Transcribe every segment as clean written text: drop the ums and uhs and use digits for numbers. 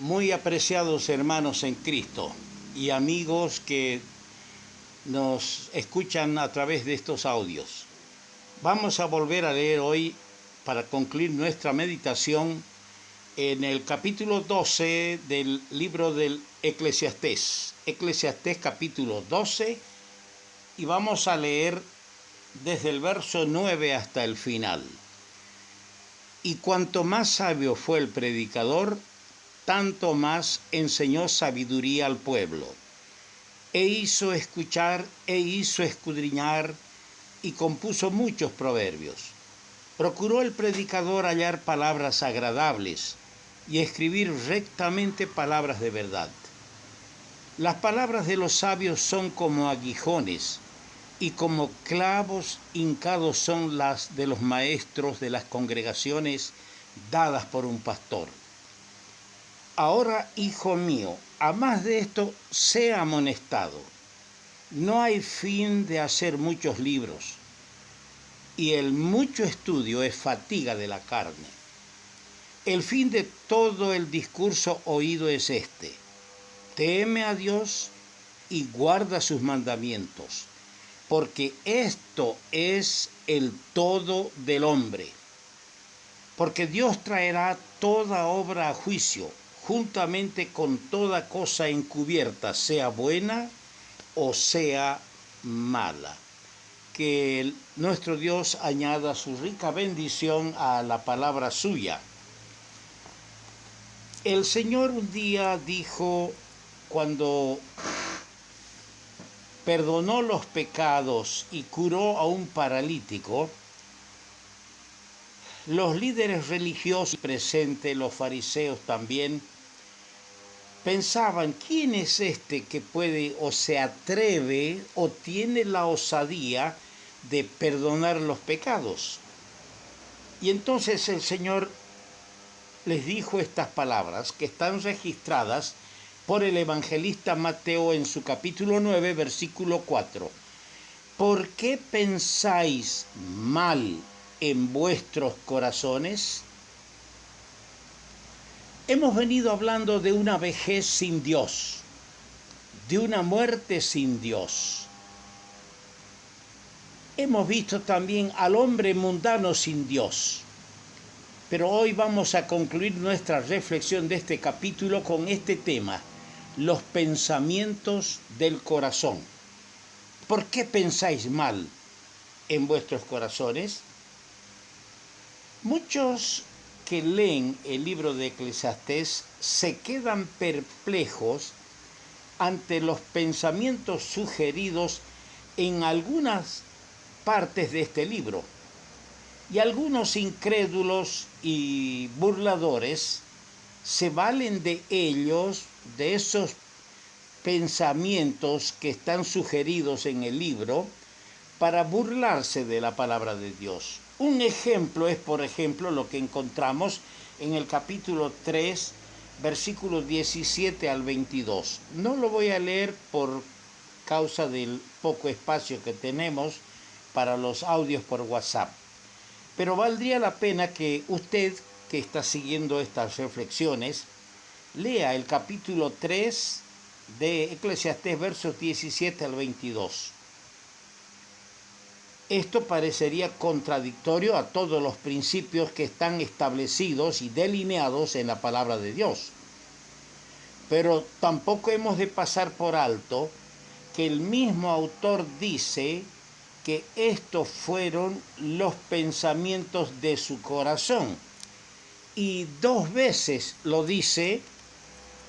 Muy apreciados hermanos en Cristo y amigos que nos escuchan a través de estos audios. Vamos a volver a leer hoy, para concluir nuestra meditación, en el capítulo 12 del libro del Eclesiastés. Eclesiastés capítulo 12, y vamos a leer desde el verso 9 hasta el final. Y cuanto más sabio fue el predicador, tanto más enseñó sabiduría al pueblo. E hizo escuchar, e hizo escudriñar, y compuso muchos proverbios. Procuró el predicador hallar palabras agradables, y escribir rectamente palabras de verdad. Las palabras de los sabios son como aguijones, y como clavos hincados son las de los maestros de las congregaciones dadas por un pastor. Ahora, hijo mío, a más de esto, sea amonestado. No hay fin de hacer muchos libros, y el mucho estudio es fatiga de la carne. El fin de todo el discurso oído es este: teme a Dios y guarda sus mandamientos, porque esto es el todo del hombre. Porque Dios traerá toda obra a juicio, juntamente con toda cosa encubierta, sea buena o sea mala. Que nuestro Dios añada su rica bendición a la palabra suya. El Señor un día dijo, cuando perdonó los pecados y curó a un paralítico, los líderes religiosos presentes, los fariseos también, pensaban: ¿quién es este que puede o se atreve o tiene la osadía de perdonar los pecados? Y entonces el Señor les dijo estas palabras que están registradas por el evangelista Mateo en su capítulo 9, versículo 4. ¿Por qué pensáis mal en vuestros corazones? Hemos venido hablando de una vejez sin Dios, de una muerte sin Dios. Hemos visto también al hombre mundano sin Dios. Pero hoy vamos a concluir nuestra reflexión de este capítulo con este tema: los pensamientos del corazón. ¿Por qué pensáis mal en vuestros corazones? Muchos que leen el libro de Eclesiastés se quedan perplejos ante los pensamientos sugeridos en algunas partes de este libro. Y algunos incrédulos y burladores se valen de ellos, de esos pensamientos que están sugeridos en el libro, para burlarse de la palabra de Dios. Un ejemplo es, por ejemplo, lo que encontramos en el capítulo 3, versículos 17 al 22. No lo voy a leer por causa del poco espacio que tenemos para los audios por WhatsApp. Pero valdría la pena que usted, que está siguiendo estas reflexiones, lea el capítulo 3 de Eclesiastés, versos 17 al 22. Esto parecería contradictorio a todos los principios que están establecidos y delineados en la palabra de Dios. Pero tampoco hemos de pasar por alto que el mismo autor dice que estos fueron los pensamientos de su corazón. Y 2 veces lo dice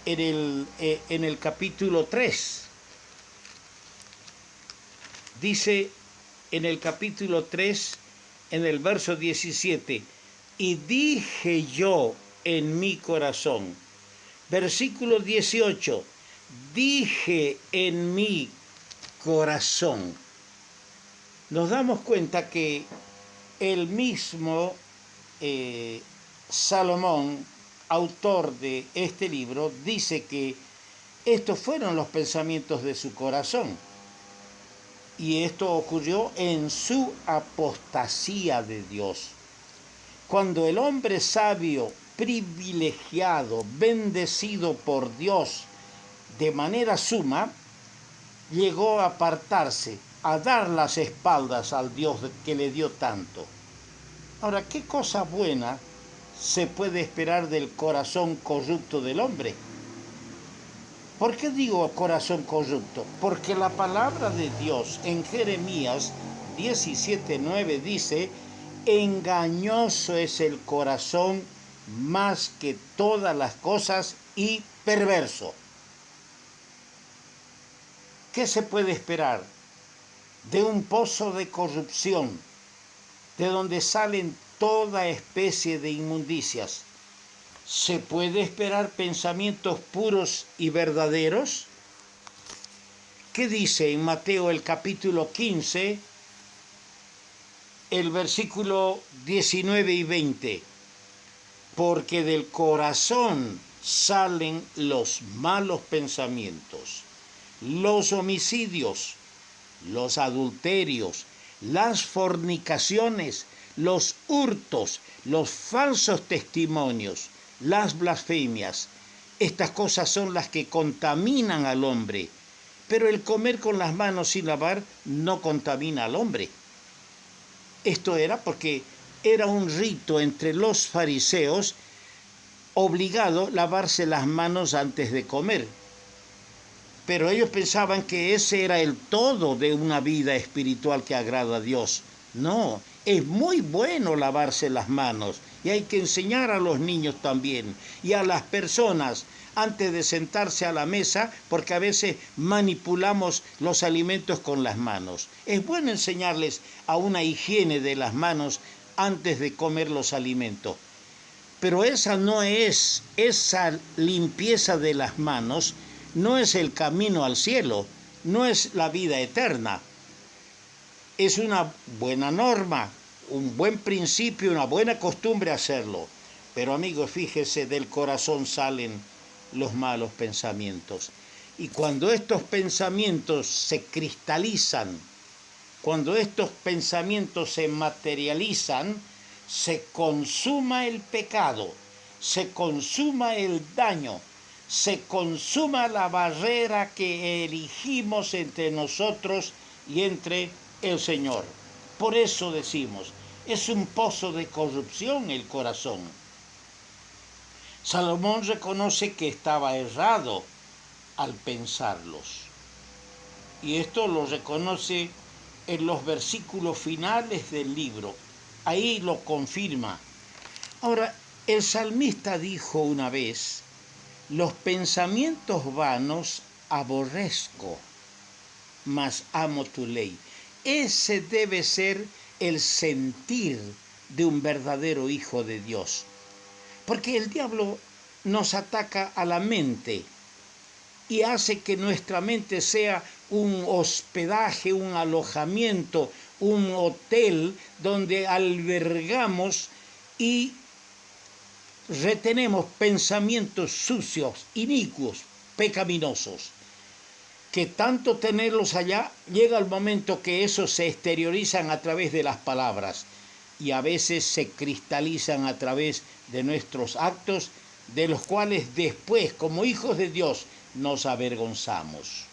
en el capítulo 3. Dice en el capítulo 3, en el verso 17, y dije yo en mi corazón. Versículo 18, dije en mi corazón. Nos damos cuenta que el mismo Salomón, autor de este libro, dice que estos fueron los pensamientos de su corazón. Y esto ocurrió en su apostasía de Dios. Cuando el hombre sabio privilegiado, bendecido por Dios de manera suma, llegó a apartarse, a dar las espaldas al Dios que le dio tanto. Ahora, ¿qué cosa buena se puede esperar del corazón corrupto del hombre? ¿Por qué digo corazón corrupto? Porque la palabra de Dios en Jeremías 17:9 dice: engañoso es el corazón más que todas las cosas y perverso. ¿Qué se puede esperar de un pozo de corrupción, de donde salen toda especie de inmundicias? ¿Se puede esperar pensamientos puros y verdaderos? ¿Qué dice en Mateo el capítulo 15, el versículo 19 y 20? Porque del corazón salen los malos pensamientos, los homicidios, los adulterios, las fornicaciones, los hurtos, los falsos testimonios, las blasfemias. Estas cosas son las que contaminan al hombre, pero el comer con las manos sin lavar no contamina al hombre. Esto era porque era un rito entre los fariseos obligado lavarse las manos antes de comer. Pero ellos pensaban que ese era el todo de una vida espiritual que agrada a Dios. No, es muy bueno lavarse las manos y hay que enseñar a los niños también y a las personas antes de sentarse a la mesa, porque a veces manipulamos los alimentos con las manos. Es bueno enseñarles a una higiene de las manos antes de comer los alimentos. Pero esa limpieza de las manos no es el camino al cielo, no es la vida eterna. Es una buena norma, un buen principio, una buena costumbre hacerlo. Pero amigos, fíjese, del corazón salen los malos pensamientos. Y cuando estos pensamientos se cristalizan, cuando estos pensamientos se materializan, se consuma el pecado, se consuma el daño, se consuma la barrera que erigimos entre nosotros y entre el Señor. Por eso decimos, es un pozo de corrupción el corazón. Salomón reconoce que estaba errado al pensarlos. Y esto lo reconoce en los versículos finales del libro. Ahí lo confirma. Ahora, el salmista dijo una vez: los pensamientos vanos aborrezco, mas amo tu ley. Ese debe ser el sentir de un verdadero hijo de Dios. Porque el diablo nos ataca a la mente y hace que nuestra mente sea un hospedaje, un alojamiento, un hotel donde albergamos y retenemos pensamientos sucios, inicuos, pecaminosos, que tanto tenerlos allá, llega el momento que esos se exteriorizan a través de las palabras y a veces se cristalizan a través de nuestros actos, de los cuales después, como hijos de Dios, nos avergonzamos.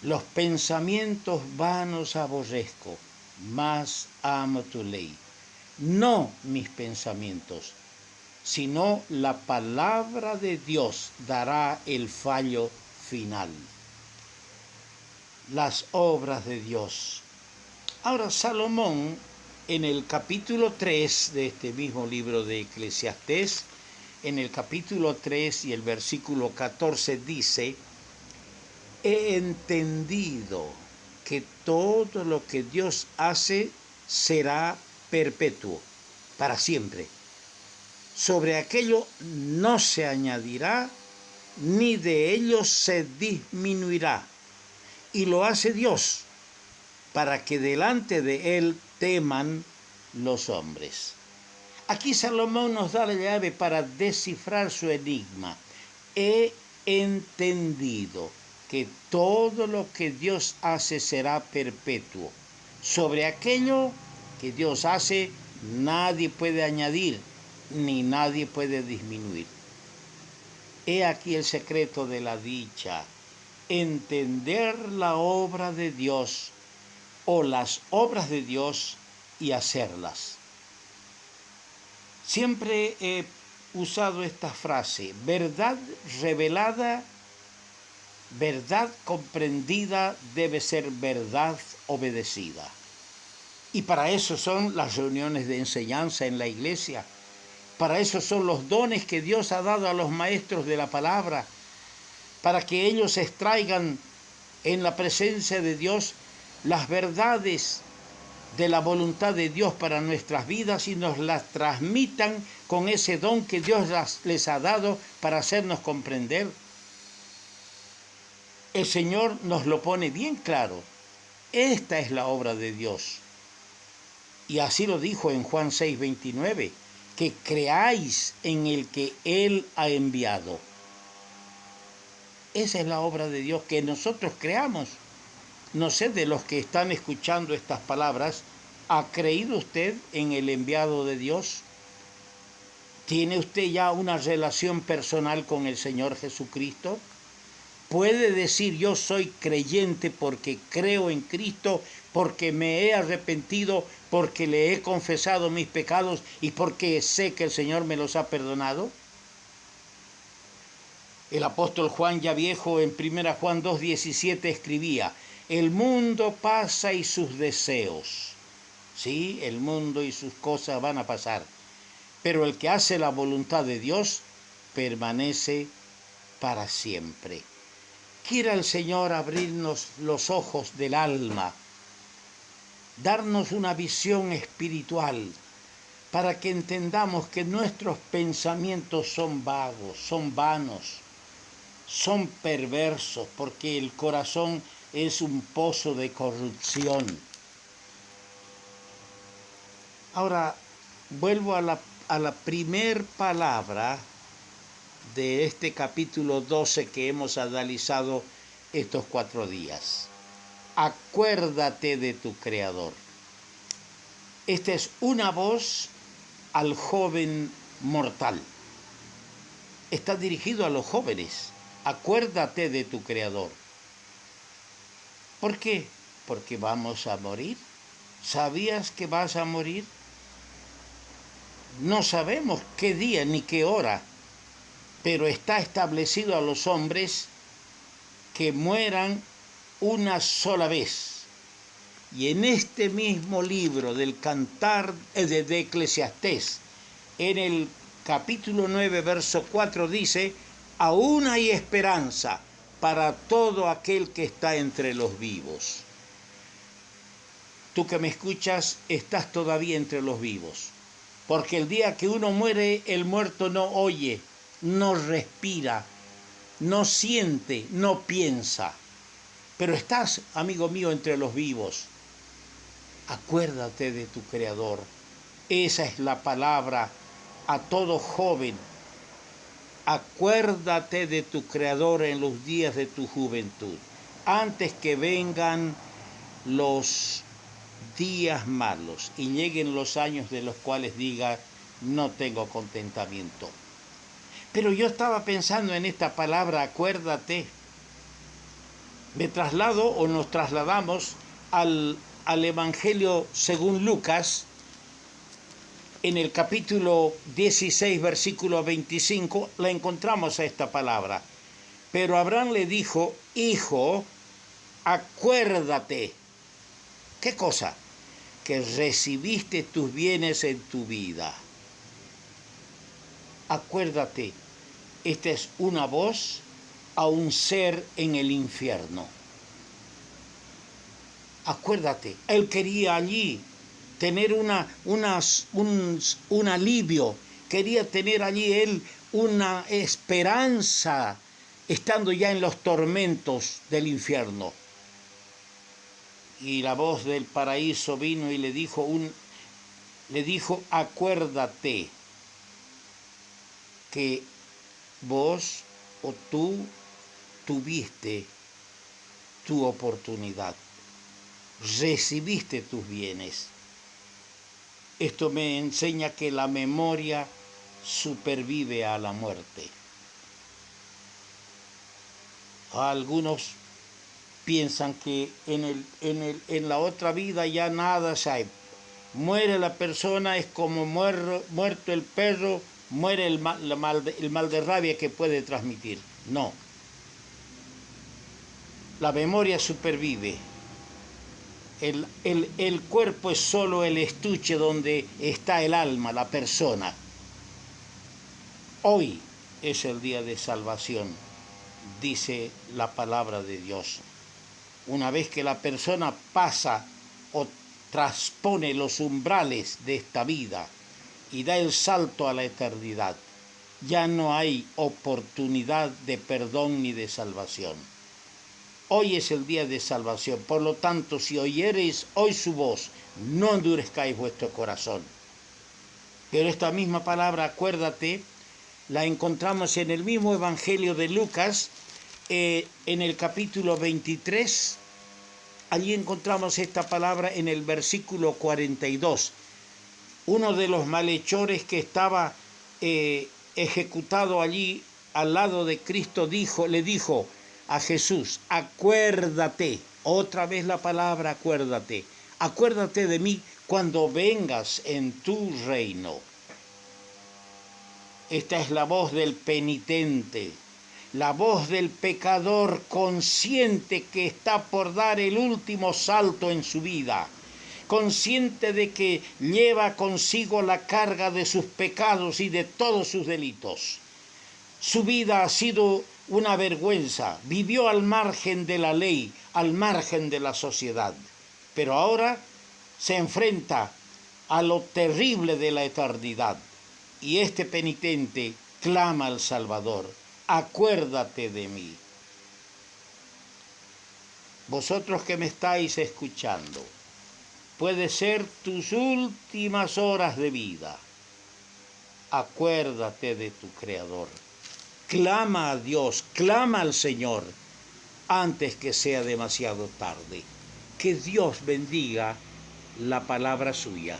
Los pensamientos vanos aborrezco, mas amo tu ley. No mis pensamientos, sino la palabra de Dios dará el fallo final. Las obras de Dios. Ahora Salomón, en el capítulo 3 de este mismo libro de Eclesiastés, en el capítulo 3 y el versículo 14 dice: he entendido que todo lo que Dios hace será perpetuo, para siempre. Sobre aquello no se añadirá, ni de ello se disminuirá. Y lo hace Dios, para que delante de Él teman los hombres. Aquí Salomón nos da la llave para descifrar su enigma. He entendido que todo lo que Dios hace será perpetuo. Sobre aquello que Dios hace, nadie puede añadir, ni nadie puede disminuir. He aquí el secreto de la dicha: entender la obra de Dios o las obras de Dios y hacerlas. Siempre he usado esta frase: verdad revelada, verdad comprendida debe ser verdad obedecida. Y para eso son las reuniones de enseñanza en la iglesia. Para eso son los dones que Dios ha dado a los maestros de la palabra, para que ellos extraigan en la presencia de Dios las verdades de la voluntad de Dios para nuestras vidas y nos las transmitan con ese don que Dios les ha dado para hacernos comprender. El Señor nos lo pone bien claro. Esta es la obra de Dios. Y así lo dijo en Juan 6:29, que creáis en el que Él ha enviado. Esa es la obra de Dios, que nosotros creamos. No sé, de los que están escuchando estas palabras, ¿ha creído usted en el enviado de Dios? ¿Tiene usted ya una relación personal con el Señor Jesucristo? ¿Puede decir yo soy creyente porque creo en Cristo, porque me he arrepentido, porque le he confesado mis pecados y porque sé que el Señor me los ha perdonado? El apóstol Juan, ya viejo, en 1 Juan 2:17 escribía: el mundo pasa y sus deseos. Sí, el mundo y sus cosas van a pasar, pero el que hace la voluntad de Dios permanece para siempre. Quiera el Señor abrirnos los ojos del alma, darnos una visión espiritual, para que entendamos que nuestros pensamientos son vagos, son vanos, son perversos, porque el corazón es un pozo de corrupción. Ahora, vuelvo a la primer palabra de este capítulo 12 que hemos analizado estos 4 días. Acuérdate de tu Creador. Esta es una voz al joven mortal. Está dirigido a los jóvenes. Acuérdate de tu Creador. ¿Por qué? Porque vamos a morir. ¿Sabías que vas a morir? No sabemos qué día ni qué hora, pero está establecido a los hombres que mueran una sola vez. Y en este mismo libro del Cantar de Eclesiastés, en el capítulo 9, verso 4, dice: aún hay esperanza para todo aquel que está entre los vivos. Tú que me escuchas, estás todavía entre los vivos, porque el día que uno muere, el muerto no oye, no respira, no siente, no piensa. Pero estás, amigo mío, entre los vivos. Acuérdate de tu Creador. Esa es la palabra a todo joven. Acuérdate de tu Creador en los días de tu juventud, antes que vengan los días malos y lleguen los años de los cuales diga: no tengo contentamiento. Pero yo estaba pensando en esta palabra, acuérdate. Me traslado o nos trasladamos al Evangelio según Lucas, en el capítulo 16, versículo 25, la encontramos a esta palabra. Pero Abraham le dijo: hijo, acuérdate. ¿Qué cosa? Que recibiste tus bienes en tu vida. Acuérdate, esta es una voz a un ser en el infierno. Acuérdate, él quería allí tener un alivio, quería tener allí él una esperanza, estando ya en los tormentos del infierno. Y la voz del paraíso vino y le dijo, acuérdate que vos o tú tuviste tu oportunidad, recibiste tus bienes. Esto me enseña que la memoria supervive a la muerte. Algunos piensan que en la otra vida ya nada se hay. Muere la persona, es como muerto el perro, muere el mal de rabia que puede transmitir. No. La memoria supervive. El cuerpo es solo el estuche donde está el alma, la persona. Hoy es el día de salvación, dice la palabra de Dios. Una vez que la persona pasa o transpone los umbrales de esta vida y da el salto a la eternidad, ya no hay oportunidad de perdón ni de salvación. Hoy es el día de salvación, por lo tanto, si oyereis hoy su voz, no endurezcáis vuestro corazón. Pero esta misma palabra, acuérdate, la encontramos en el mismo Evangelio de Lucas, en el capítulo 23. Allí encontramos esta palabra en el versículo 42. Uno de los malhechores que estaba ejecutado allí al lado de Cristo le dijo a Jesús: acuérdate, otra vez la palabra acuérdate de mí cuando vengas en tu reino. Esta es la voz del penitente, la voz del pecador consciente que está por dar el último salto en su vida, consciente de que lleva consigo la carga de sus pecados y de todos sus delitos. Su vida ha sido una vergüenza, vivió al margen de la ley, al margen de la sociedad, pero ahora se enfrenta a lo terrible de la eternidad. Y este penitente clama al Salvador: acuérdate de mí. Vosotros que me estáis escuchando, puede ser tus últimas horas de vida. Acuérdate de tu Creador. Clama a Dios, clama al Señor antes que sea demasiado tarde. Que Dios bendiga la palabra suya.